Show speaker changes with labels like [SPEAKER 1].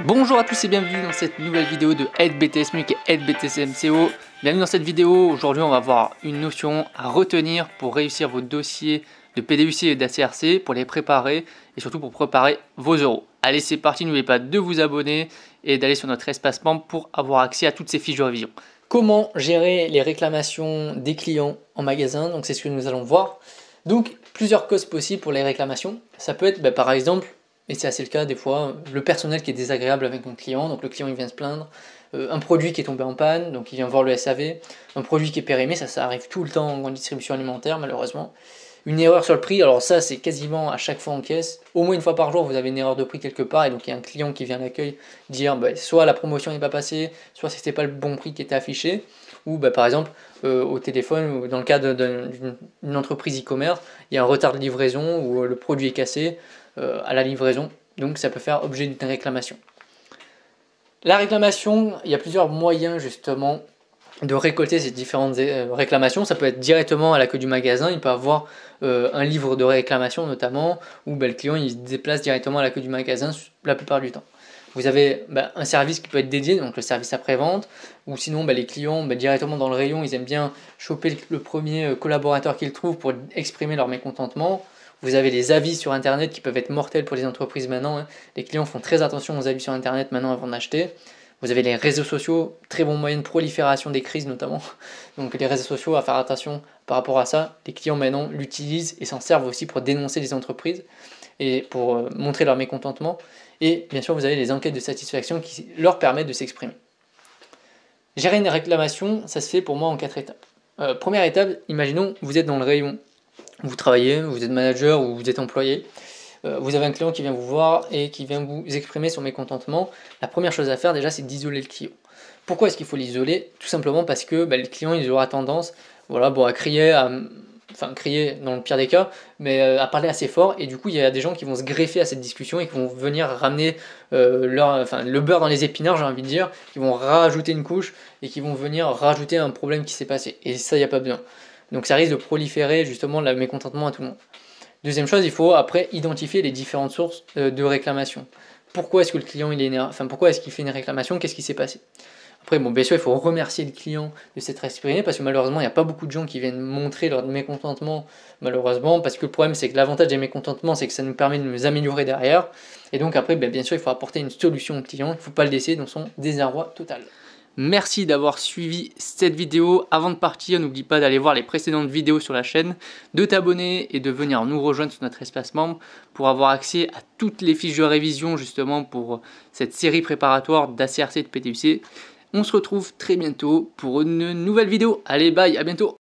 [SPEAKER 1] Bonjour à tous et bienvenue dans cette nouvelle vidéo de Aide BTS MUC et Aide BTS MCO. Bienvenue dans cette vidéo. Aujourd'hui on va voir une notion à retenir pour réussir vos dossiers de PDUC et d'ACRC, pour les préparer et surtout pour préparer vos euros. Allez, c'est parti, n'oubliez pas de vous abonner et d'aller sur notre espace membre pour avoir accès à toutes ces fiches de révision. Comment gérer les réclamations des clients en magasin? Donc c'est ce que nous allons voir. Donc plusieurs causes possibles pour les réclamations. Ça peut être par exemple, et c'est assez le cas des fois, le personnel qui est désagréable avec un client, donc le client il vient se plaindre, un produit qui est tombé en panne, donc il vient voir le SAV, un produit qui est périmé, ça arrive tout le temps en grande distribution alimentaire malheureusement. Une erreur sur le prix, alors ça c'est quasiment à chaque fois en caisse, au moins une fois par jour vous avez une erreur de prix quelque part et donc il y a un client qui vient à l'accueil dire soit la promotion n'est pas passée, soit c'était pas le bon prix qui était affiché, ou par exemple au téléphone ou dans le cadre d'une entreprise e-commerce, il y a un retard de livraison ou le produit est cassé à la livraison, donc ça peut faire objet d'une réclamation. La réclamation, il y a plusieurs moyens justement de récolter ces différentes réclamations. Ça peut être directement à l'accueil du magasin, il peut avoir un livre de réclamation notamment, où le client il se déplace directement à l'accueil du magasin la plupart du temps. Vous avez un service qui peut être dédié, donc le service après-vente, ou sinon les clients directement dans le rayon, ils aiment bien choper le premier collaborateur qu'ils trouvent pour exprimer leur mécontentement. Vous avez les avis sur internet qui peuvent être mortels pour les entreprises maintenant, hein. Les clients font très attention aux avis sur internet maintenant avant d'acheter. Vous avez les réseaux sociaux, très bon moyen de prolifération des crises notamment. Donc les réseaux sociaux, à faire attention par rapport à ça. Les clients maintenant l'utilisent et s'en servent aussi pour dénoncer les entreprises et pour montrer leur mécontentement. Et bien sûr, vous avez les enquêtes de satisfaction qui leur permettent de s'exprimer. Gérer une réclamation, ça se fait pour moi en 4 étapes. Première étape, imaginons vous êtes dans le rayon. Vous travaillez, vous êtes manager ou vous êtes employé. Vous avez un client qui vient vous voir et qui vient vous exprimer son mécontentement. La première chose à faire déjà, c'est d'isoler le client. Pourquoi est-ce qu'il faut l'isoler? Tout simplement parce que le client il aura tendance à crier, crier dans le pire des cas, mais à parler assez fort, et du coup il y a des gens qui vont se greffer à cette discussion et qui vont venir ramener le beurre dans les épinards, j'ai envie de dire, qui vont rajouter une couche et qui vont venir rajouter un problème qui s'est passé. Et ça, il n'y a pas besoin. Donc ça risque de proliférer justement le mécontentement à tout le monde. Deuxième chose, il faut après identifier les différentes sources de réclamation. Pourquoi est-ce que le client il est énervé? Pourquoi est-ce qu'il fait une réclamation? Qu'est-ce qui s'est passé? Après, bien sûr, il faut remercier le client de s'être exprimé parce que malheureusement, il n'y a pas beaucoup de gens qui viennent montrer leur mécontentement, malheureusement, parce que le problème, c'est que l'avantage des mécontentements, c'est que ça nous permet de nous améliorer derrière. Et donc après, bien sûr, il faut apporter une solution au client, il ne faut pas le laisser dans son désarroi total. Merci d'avoir suivi cette vidéo. Avant de partir, n'oublie pas d'aller voir les précédentes vidéos sur la chaîne, de t'abonner et de venir nous rejoindre sur notre espace membre pour avoir accès à toutes les fiches de révision justement pour cette série préparatoire d'ACRC et de PDUC. On se retrouve très bientôt pour une nouvelle vidéo. Allez, bye, à bientôt.